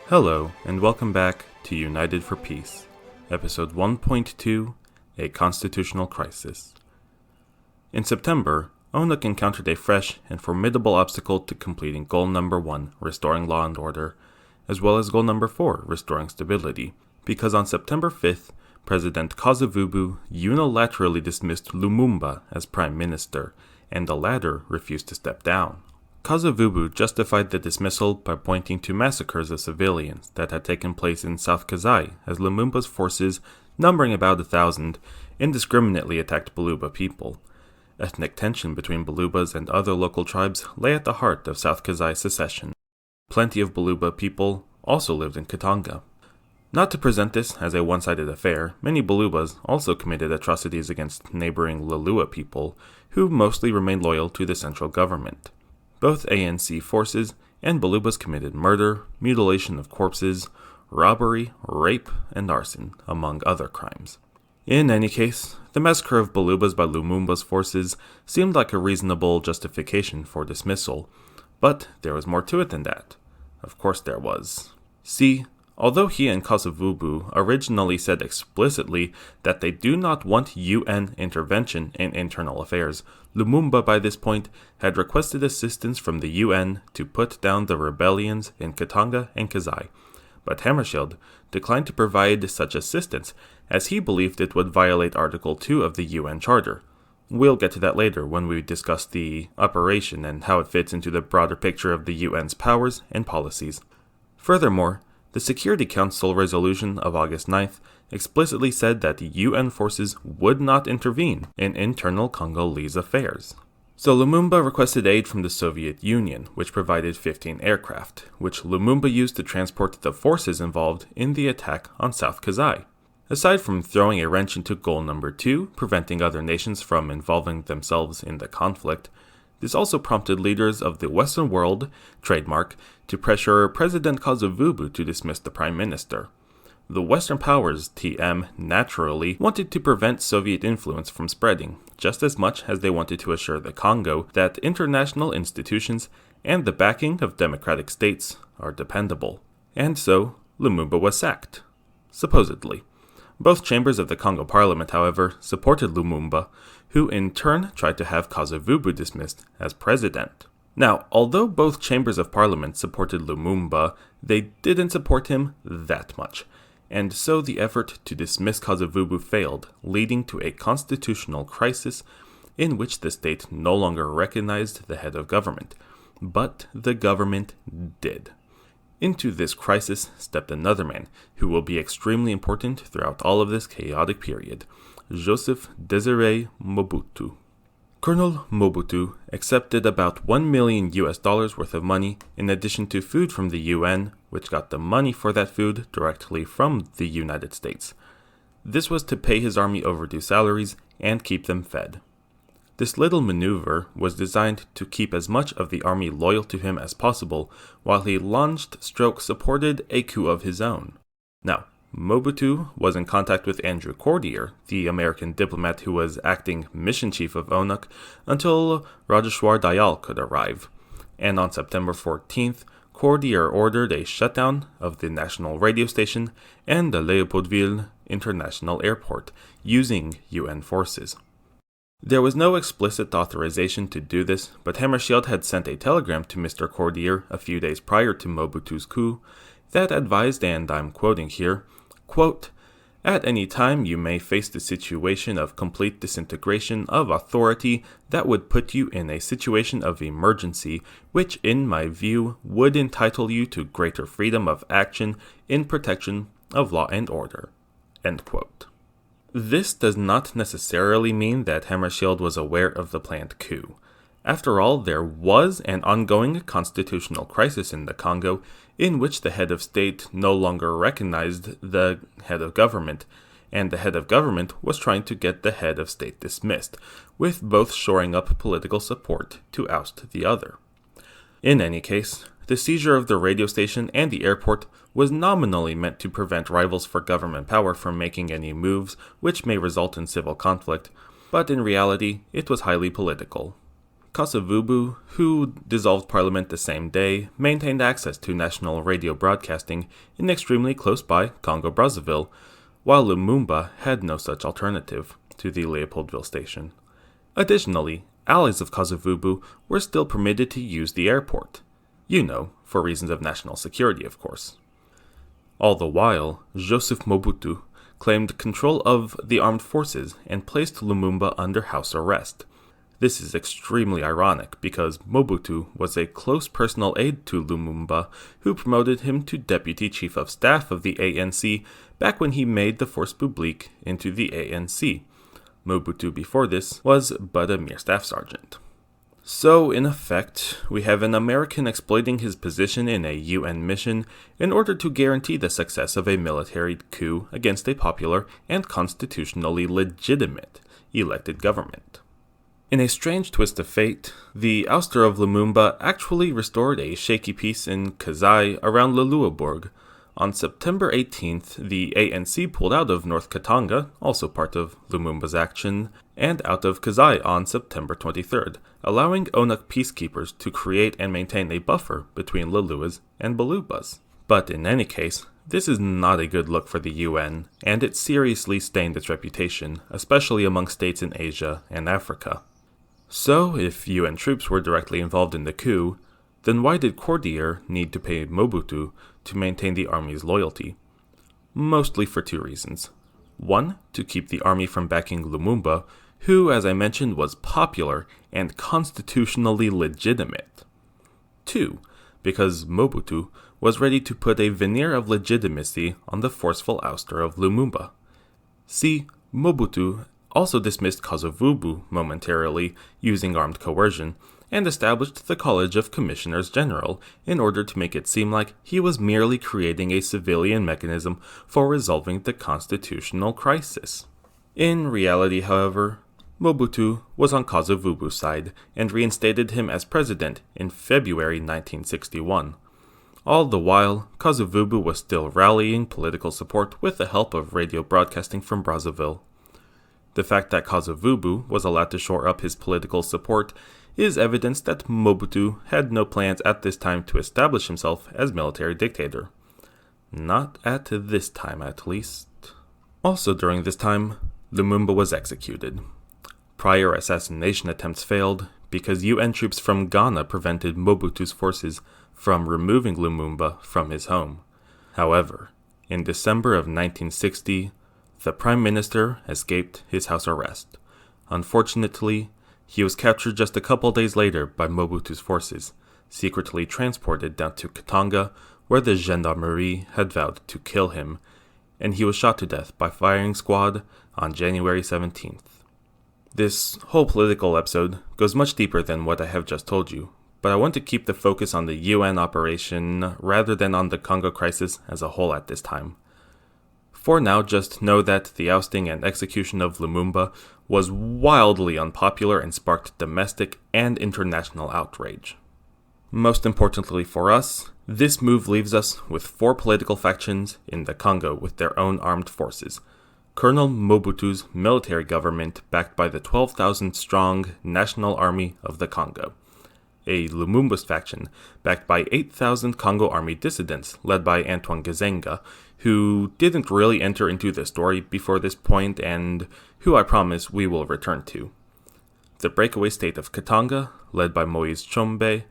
Hello, and welcome back to United for Peace, Episode 1.2, A Constitutional Crisis. In September, ONUC encountered a fresh and formidable obstacle to completing Goal Number 1, restoring law and order, as well as Goal Number 4, restoring stability, because on September 5th, President Kasavubu unilaterally dismissed Lumumba as Prime Minister, and the latter refused to step down. Kasavubu justified the dismissal by pointing to massacres of civilians that had taken place in South Kasai as Lumumba's forces, numbering about 1,000, indiscriminately attacked Baluba people. Ethnic tension between Balubas and other local tribes lay at the heart of South Kasai secession. Plenty of Baluba people also lived in Katanga. Not to present this as a one-sided affair, many Balubas also committed atrocities against neighboring Lalua people, who mostly remained loyal to the central government. Both ANC forces and Balubas committed murder, mutilation of corpses, robbery, rape, and arson, among other crimes. In any case, the massacre of Balubas by Lumumba's forces seemed like a reasonable justification for dismissal, but there was more to it than that. Of course there was. See, although he and Kasavubu originally said explicitly that they do not want UN intervention in internal affairs, Lumumba by this point had requested assistance from the UN to put down the rebellions in Katanga and Kasai, but Hammarskjöld declined to provide such assistance as he believed it would violate Article 2 of the UN Charter. We'll get to that later when we discuss the operation and how it fits into the broader picture of the UN's powers and policies. Furthermore, the Security Council resolution of August 9th explicitly said that the UN forces would not intervene in internal Congolese affairs. So Lumumba requested aid from the Soviet Union, which provided 15 aircraft, which Lumumba used to transport the forces involved in the attack on South Kasai. Aside from throwing a wrench into Goal Number 2, preventing other nations from involving themselves in the conflict, this also prompted leaders of the Western world, trademark, to pressure President Kasavubu to dismiss the Prime Minister. The Western powers, TM, naturally wanted to prevent Soviet influence from spreading, just as much as they wanted to assure the Congo that international institutions and the backing of democratic states are dependable. And so, Lumumba was sacked. Supposedly. Both chambers of the Congo parliament, however, supported Lumumba, who in turn tried to have Kasavubu dismissed as president. Now, although both chambers of parliament supported Lumumba, they didn't support him that much, and so the effort to dismiss Kasavubu failed, leading to a constitutional crisis in which the state no longer recognized the head of government, but the government did. Into this crisis stepped another man who will be extremely important throughout all of this chaotic period, Joseph Désiré Mobutu. Colonel Mobutu accepted about $1 million worth of money in addition to food from the UN, which got the money for that food directly from the United States. This was to pay his army overdue salaries and keep them fed. This little maneuver was designed to keep as much of the army loyal to him as possible while he supported a coup of his own. Now, Mobutu was in contact with Andrew Cordier, the American diplomat who was acting mission chief of ONUC, until Rajeshwar Dayal could arrive. And on September 14th, Cordier ordered a shutdown of the national radio station and the Leopoldville International Airport using UN forces. There was no explicit authorization to do this, but Hammarskjöld had sent a telegram to Mr. Cordier a few days prior to Mobutu's coup that advised, and I'm quoting here, quote, "At any time you may face the situation of complete disintegration of authority that would put you in a situation of emergency, which in my view would entitle you to greater freedom of action in protection of law and order." End quote. This does not necessarily mean that Hammarskjöld was aware of the planned coup. After all, there was an ongoing constitutional crisis in the Congo in which the head of state no longer recognized the head of government, and the head of government was trying to get the head of state dismissed, with both shoring up political support to oust the other. In any case, the seizure of the radio station and the airport was nominally meant to prevent rivals for government power from making any moves which may result in civil conflict, but in reality it was highly political. Kasavubu, who dissolved parliament the same day, maintained access to national radio broadcasting in extremely close-by Congo-Brazzaville, while Lumumba had no such alternative to the Leopoldville station. Additionally, allies of Kasavubu were still permitted to use the airport. For reasons of national security, of course. All the while, Joseph Mobutu claimed control of the armed forces and placed Lumumba under house arrest. This is extremely ironic because Mobutu was a close personal aide to Lumumba who promoted him to Deputy Chief of Staff of the ANC back when he made the Force Publique into the ANC. Mobutu before this was but a mere staff sergeant. So, in effect, we have an American exploiting his position in a UN mission in order to guarantee the success of a military coup against a popular and constitutionally legitimate elected government. In a strange twist of fate, the ouster of Lumumba actually restored a shaky peace in Kasai around Luluabourg. On September 18th, the ANC pulled out of North Katanga, also part of Lumumba's action, and out of Kasai on September 23rd, allowing ONUC peacekeepers to create and maintain a buffer between Luluas and Balubas. But in any case, this is not a good look for the UN, and it seriously stained its reputation, especially among states in Asia and Africa. So, if UN troops were directly involved in the coup, then why did Cordier need to pay Mobutu to maintain the army's loyalty? Mostly for two reasons. One, to keep the army from backing Lumumba, who, as I mentioned, was popular and constitutionally legitimate. Two, because Mobutu was ready to put a veneer of legitimacy on the forceful ouster of Lumumba. See, Mobutu also dismissed Kasavubu momentarily using armed coercion, and established the College of Commissioners General in order to make it seem like he was merely creating a civilian mechanism for resolving the constitutional crisis. In reality, however, Mobutu was on Kasavubu's side and reinstated him as president in February 1961. All the while, Kasavubu was still rallying political support with the help of radio broadcasting from Brazzaville. The fact that Kasavubu was allowed to shore up his political support is evidence that Mobutu had no plans at this time to establish himself as military dictator. Not at this time, at least. Also during this time, Lumumba was executed. Prior assassination attempts failed because UN troops from Ghana prevented Mobutu's forces from removing Lumumba from his home. However, in December of 1960, the Prime Minister escaped his house arrest. Unfortunately, he was captured just a couple days later by Mobutu's forces, secretly transported down to Katanga, where the gendarmerie had vowed to kill him, and he was shot to death by firing squad on January 17th. This whole political episode goes much deeper than what I have just told you, but I want to keep the focus on the UN operation rather than on the Congo crisis as a whole at this time. For now, just know that the ousting and execution of Lumumba was wildly unpopular and sparked domestic and international outrage. Most importantly for us, this move leaves us with 4 political factions in the Congo with their own armed forces. Colonel Mobutu's military government backed by the 12,000-strong National Army of the Congo. A Lumumba's faction backed by 8,000 Congo Army dissidents led by Antoine Gizenga, who didn't really enter into the story before this point and who I promise we will return to. The breakaway state of Katanga, led by Moise Tshombe,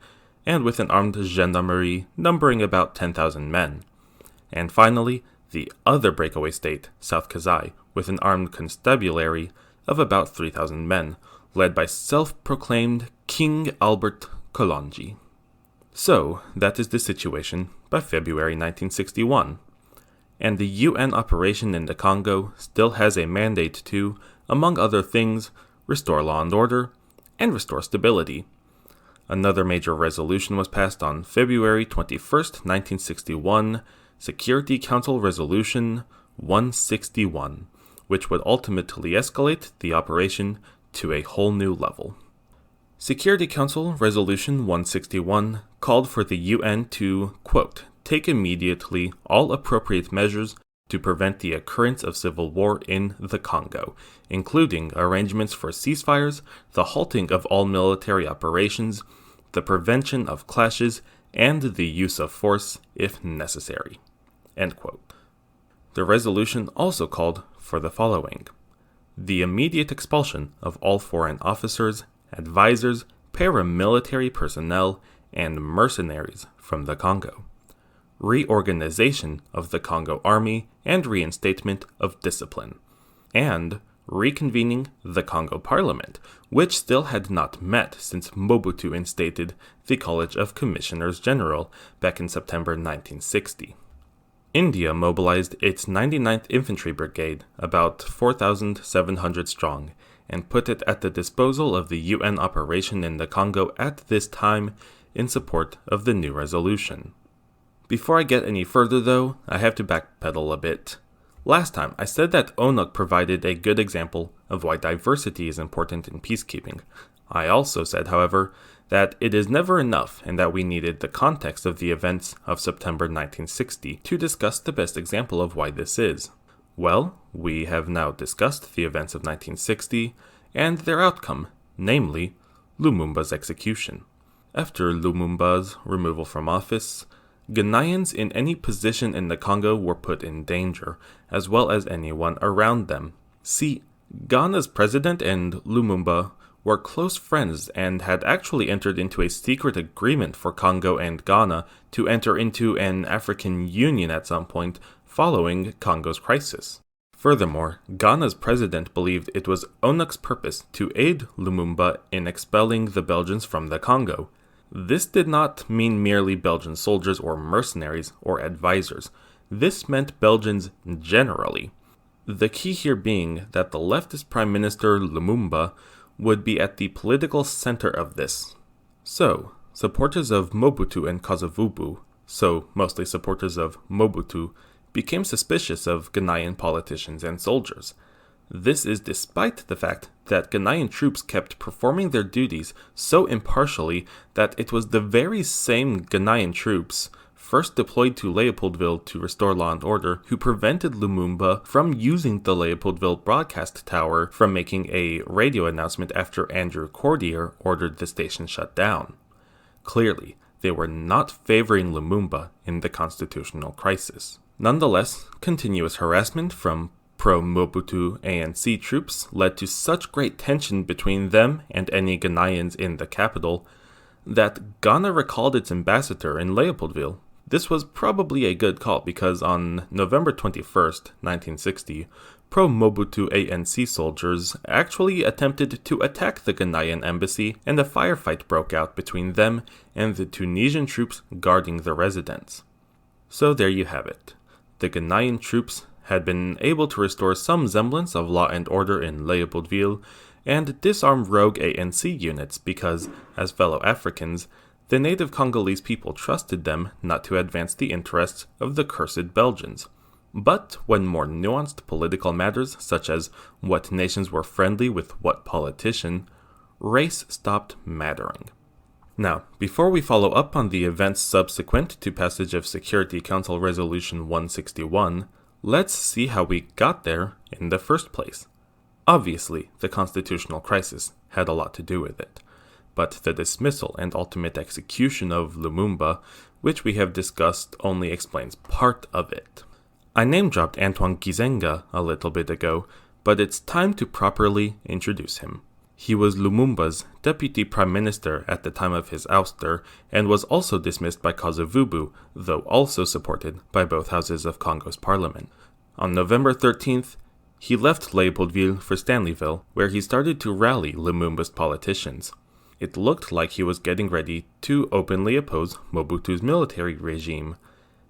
and with an armed gendarmerie numbering about 10,000 men. And finally, the other breakaway state, South Kasai, with an armed constabulary of about 3,000 men, led by self-proclaimed King Albert Kolonji. So, that is the situation by February 1961. And the UN operation in the Congo still has a mandate to, among other things, restore law and order, and restore stability. Another major resolution was passed on February 21st, 1961, Security Council Resolution 161, which would ultimately escalate the operation to a whole new level. Security Council Resolution 161 called for the UN to, quote, take immediately all appropriate measures to prevent the occurrence of civil war in the Congo, including arrangements for ceasefires, the halting of all military operations, the prevention of clashes, and the use of force if necessary." End quote. The resolution also called for the following: the immediate expulsion of all foreign officers, advisors, paramilitary personnel, and mercenaries from the Congo, reorganization of the Congo army and reinstatement of discipline, and reconvening the Congo Parliament, which still had not met since Mobutu instated the College of Commissioners General back in September 1960. India mobilized its 99th Infantry Brigade, about 4,700 strong, and put it at the disposal of the UN operation in the Congo at this time in support of the new resolution. Before I get any further though, I have to backpedal a bit. Last time, I said that ONUC provided a good example of why diversity is important in peacekeeping. I also said, however, that it is never enough and that we needed the context of the events of September 1960 to discuss the best example of why this is. Well, we have now discussed the events of 1960 and their outcome, namely Lumumba's execution. After Lumumba's removal from office, Ghanaians in any position in the Congo were put in danger, as well as anyone around them. See, Ghana's president and Lumumba were close friends and had actually entered into a secret agreement for Congo and Ghana to enter into an African Union at some point following Congo's crisis. Furthermore, Ghana's president believed it was ONUC's purpose to aid Lumumba in expelling the Belgians from the Congo. This did not mean merely Belgian soldiers or mercenaries or advisors. This meant Belgians generally. The key here being that the leftist Prime Minister Lumumba would be at the political center of this. So, supporters of Mobutu and Kasavubu, so mostly supporters of Mobutu, became suspicious of Ghanaian politicians and soldiers. This is despite the fact that Ghanaian troops kept performing their duties so impartially that it was the very same Ghanaian troops first deployed to Leopoldville to restore law and order who prevented Lumumba from using the Leopoldville broadcast tower from making a radio announcement after Andrew Cordier ordered the station shut down. Clearly, they were not favoring Lumumba in the constitutional crisis. Nonetheless, continuous harassment from pro-Mobutu ANC troops led to such great tension between them and any Ghanaians in the capital that Ghana recalled its ambassador in Leopoldville. This was probably a good call because on November 21st, 1960, pro-Mobutu ANC soldiers actually attempted to attack the Ghanaian embassy and a firefight broke out between them and the Tunisian troops guarding the residence. So there you have it. The Ghanaian troops had been able to restore some semblance of law and order in Leopoldville and disarm rogue ANC units because, as fellow Africans, the native Congolese people trusted them not to advance the interests of the cursed Belgians. But when more nuanced political matters, such as what nations were friendly with what politician, race stopped mattering. Now, before we follow up on the events subsequent to passage of Security Council Resolution 161, let's see how we got there in the first place. Obviously, the constitutional crisis had a lot to do with it, but the dismissal and ultimate execution of Lumumba, which we have discussed, only explains part of it. I name-dropped Antoine Gizenga a little bit ago, but it's time to properly introduce him. He was Lumumba's deputy prime minister at the time of his ouster, and was also dismissed by Kasavubu, though also supported by both houses of Congo's parliament. On November 13th, he left Leopoldville for Stanleyville, where he started to rally Lumumba's politicians. It looked like he was getting ready to openly oppose Mobutu's military regime.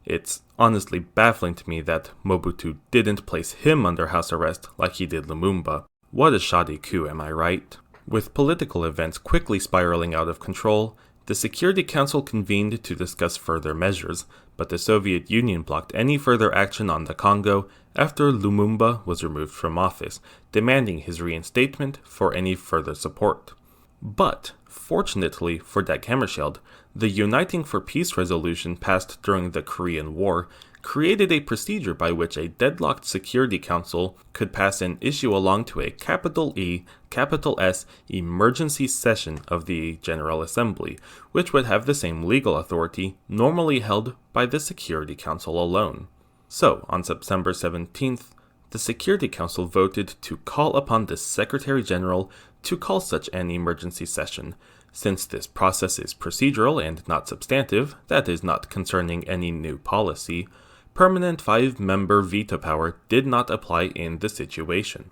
It's honestly baffling to me that Mobutu didn't place him under house arrest like he did Lumumba. What a shoddy coup, am I right? With political events quickly spiraling out of control, the Security Council convened to discuss further measures, but the Soviet Union blocked any further action on the Congo after Lumumba was removed from office, demanding his reinstatement for any further support. But, fortunately for Dag Hammarskjöld, The Uniting for Peace resolution passed during the Korean War created a procedure by which a deadlocked Security Council could pass an issue along to a capital E, capital S emergency session of the General Assembly, which would have the same legal authority normally held by the Security Council alone. So, on September 17th, the Security Council voted to call upon the Secretary General to call such an emergency session. Since this process is procedural and not substantive, that is, not concerning any new policy, permanent 5-member veto power did not apply in the situation.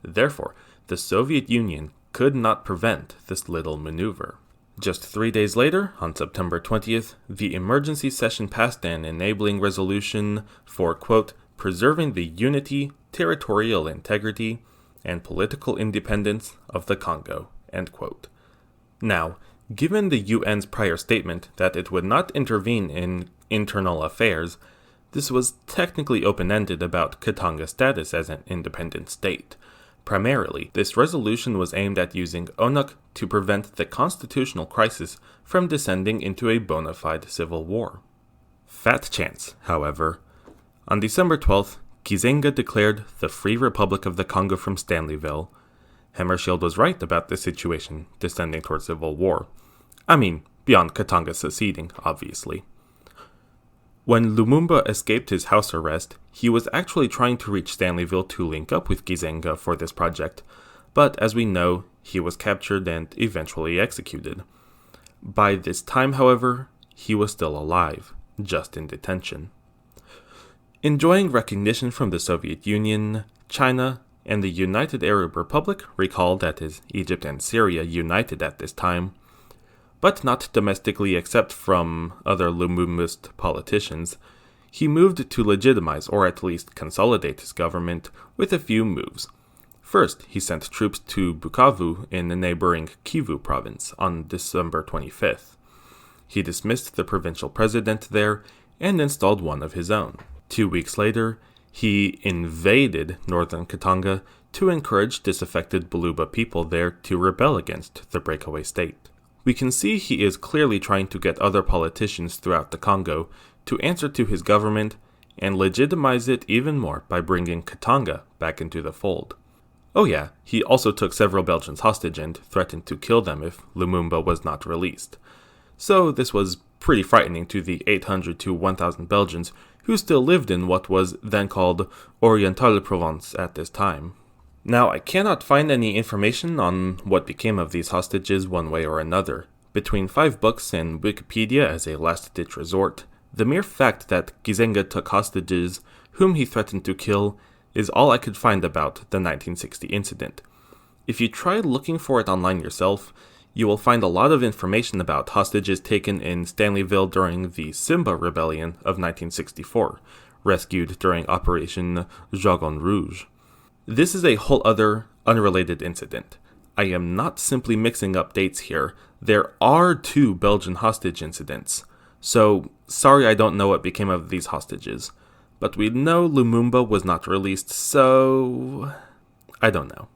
Therefore, the Soviet Union could not prevent this little maneuver. Just 3 days later, on September 20th, the emergency session passed an enabling resolution for, quote, preserving the unity, territorial integrity, and political independence of the Congo, end quote. Now, given the UN's prior statement that it would not intervene in internal affairs, this was technically open-ended about Katanga's status as an independent state. Primarily, this resolution was aimed at using ONUC to prevent the constitutional crisis from descending into a bona fide civil war. Fat chance, however. On December 12th, Kizenga declared the Free Republic of the Congo from Stanleyville. Hammarskjöld was right about the situation descending toward civil war. I mean, beyond Katanga seceding, obviously. When Lumumba escaped his house arrest, he was actually trying to reach Stanleyville to link up with Kizenga for this project, but as we know, he was captured and eventually executed. By this time, however, he was still alive, just in detention. Enjoying recognition from the Soviet Union, China, and the United Arab Republic, recall that is, Egypt and Syria united at this time, but not domestically except from other Lumumbist politicians, he moved to legitimize or at least consolidate his government with a few moves. First, he sent troops to Bukavu in the neighboring Kivu province on December 25th. He dismissed the provincial president there and installed one of his own. 2 weeks later, he invaded northern Katanga to encourage disaffected Baluba people there to rebel against the breakaway state. We can see he is clearly trying to get other politicians throughout the Congo to answer to his government and legitimize it even more by bringing Katanga back into the fold. Oh yeah, he also took several Belgians hostage and threatened to kill them if Lumumba was not released. So this was pretty frightening to the 800 to 1,000 Belgians who still lived in what was then called Oriental Provence at this time. Now, I cannot find any information on what became of these hostages one way or another. Between 5 books and Wikipedia as a last-ditch resort, the mere fact that Kizenga took hostages whom he threatened to kill is all I could find about the 1960 incident. If you try looking for it online yourself, you will find a lot of information about hostages taken in Stanleyville during the Simba Rebellion of 1964, rescued during Operation Dragon Rouge. This is a whole other, unrelated incident. I am not simply mixing up dates here. There are 2 Belgian hostage incidents. So, sorry I don't know what became of these hostages. But we know Lumumba was not released, so I don't know.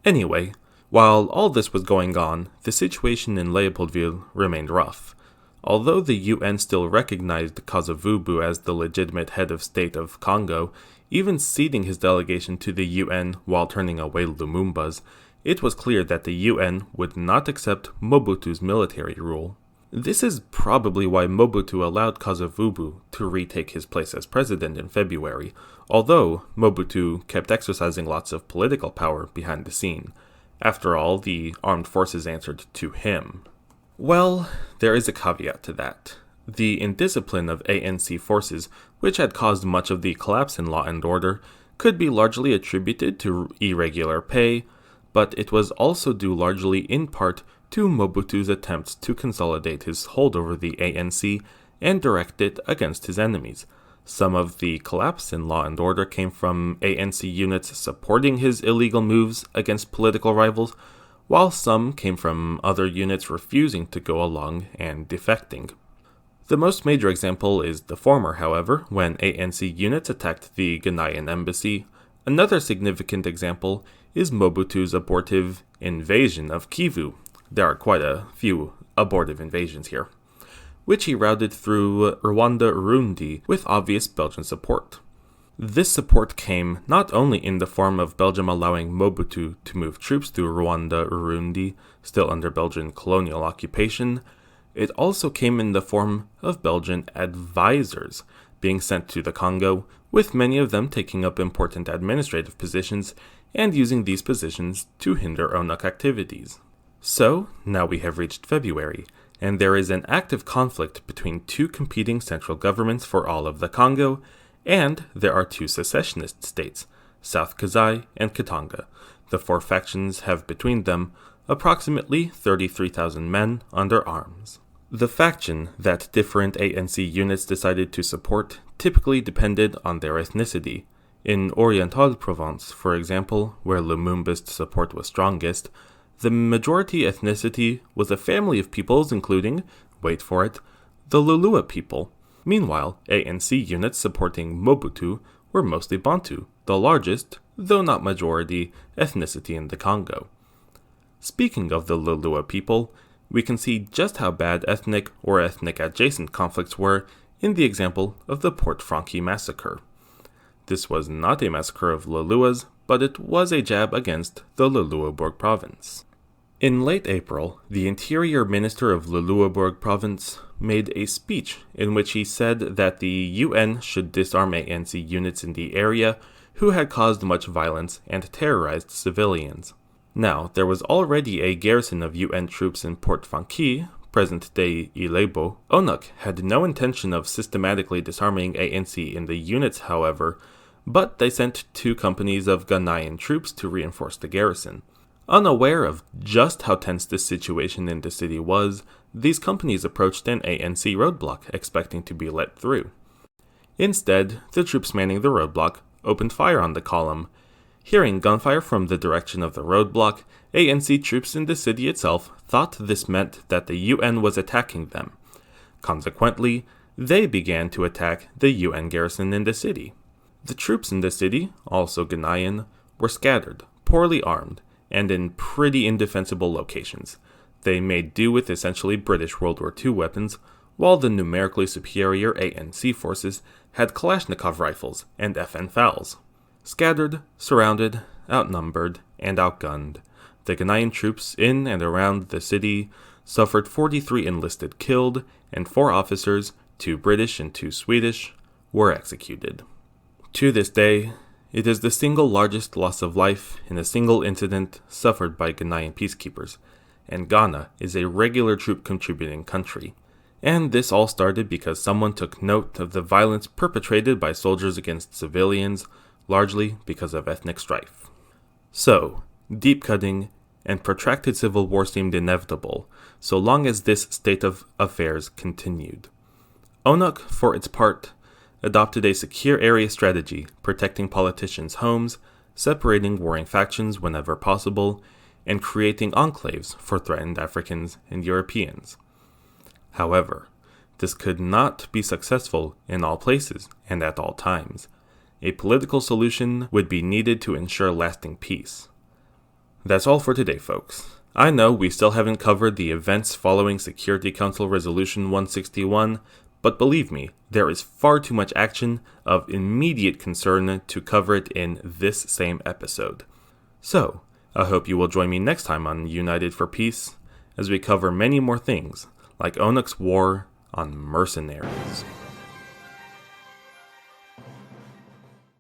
Anyway, while all this was going on, the situation in Leopoldville remained rough. Although the UN still recognized Kasavubu as the legitimate head of State of Congo, even ceding his delegation to the UN while turning away Lumumba's, it was clear that the UN would not accept Mobutu's military rule. This is probably why Mobutu allowed Kasavubu to retake his place as president in February, although Mobutu kept exercising lots of political power behind the scene. After all, the armed forces answered to him. Well, there is a caveat to that. The indiscipline of ANC forces, which had caused much of the collapse in law and order, could be largely attributed to irregular pay, but it was also due largely in part to Mobutu's attempts to consolidate his hold over the ANC and direct it against his enemies. Some of the collapse in law and order came from ANC units supporting his illegal moves against political rivals, while some came from other units refusing to go along and defecting. The most major example is the former, however, when ANC units attacked the Ghanaian embassy. Another significant example is Mobutu's abortive invasion of Kivu. There are quite a few abortive invasions here. which he routed through Rwanda-Urundi with obvious Belgian support. This support came not only in the form of Belgium allowing Mobutu to move troops through Rwanda-Urundi, still under Belgian colonial occupation, it also came in the form of Belgian advisors being sent to the Congo, with many of them taking up important administrative positions and using these positions to hinder ONUC activities. So, now we have reached February, and there is an active conflict between two competing central governments for all of the Congo, and there are two secessionist states, South Kasai and Katanga. The four factions have between them approximately 33,000 men under arms. The faction that different ANC units decided to support typically depended on their ethnicity. In Oriental Province, for example, where Lumumba's support was strongest, the majority ethnicity was a family of peoples including, wait for it, the Lulua people. Meanwhile, ANC units supporting Mobutu were mostly Bantu, the largest, though not majority, ethnicity in the Congo. Speaking of the Lulua people, we can see just how bad ethnic or ethnic-adjacent conflicts were in the example of the Port Franqui massacre. This was not a massacre of Luluas, but it was a jab against the Luluabourg province. In late April, the Interior Minister of Luluabourg province made a speech in which he said that the UN should disarm ANC units in the area who had caused much violence and terrorized civilians. Now, there was already a garrison of UN troops in Port Franqui, present-day Ilebo. ONUC had no intention of systematically disarming ANC in the units, however, but they sent 2 companies of Ghanaian troops to reinforce the garrison. Unaware of just how tense the situation in the city was, these companies approached an ANC roadblock, expecting to be let through. Instead, the troops manning the roadblock opened fire on the column. Hearing gunfire from the direction of the roadblock, ANC troops in the city itself thought this meant that the UN was attacking them. Consequently, they began to attack the UN garrison in the city. The troops in the city, also Ghanaian, were scattered, poorly armed, and in pretty indefensible locations. They made do with essentially British World War II weapons, while the numerically superior ANC forces had Kalashnikov rifles and FN FALs. Scattered, surrounded, outnumbered, and outgunned, the Ghanaian troops in and around the city suffered 43 enlisted killed, and 4 officers, 2 British and 2 Swedish, were executed. To this day, it is the single largest loss of life in a single incident suffered by Ghanaian peacekeepers, and Ghana is a regular troop contributing country. And this all started because someone took note of the violence perpetrated by soldiers against civilians, largely because of ethnic strife. So, deep cutting and protracted civil war seemed inevitable, so long as this state of affairs continued. ONUC, for its part, adopted a secure area strategy, protecting politicians' homes, separating warring factions whenever possible, and creating enclaves for threatened Africans and Europeans. However, this could not be successful in all places and at all times. A political solution would be needed to ensure lasting peace. That's all for today, folks. I know we still haven't covered the events following Security Council Resolution 161, but believe me, there is far too much action of immediate concern to cover it in this same episode. So, I hope you will join me next time on United for Peace, as we cover many more things, like ONUC's war on mercenaries.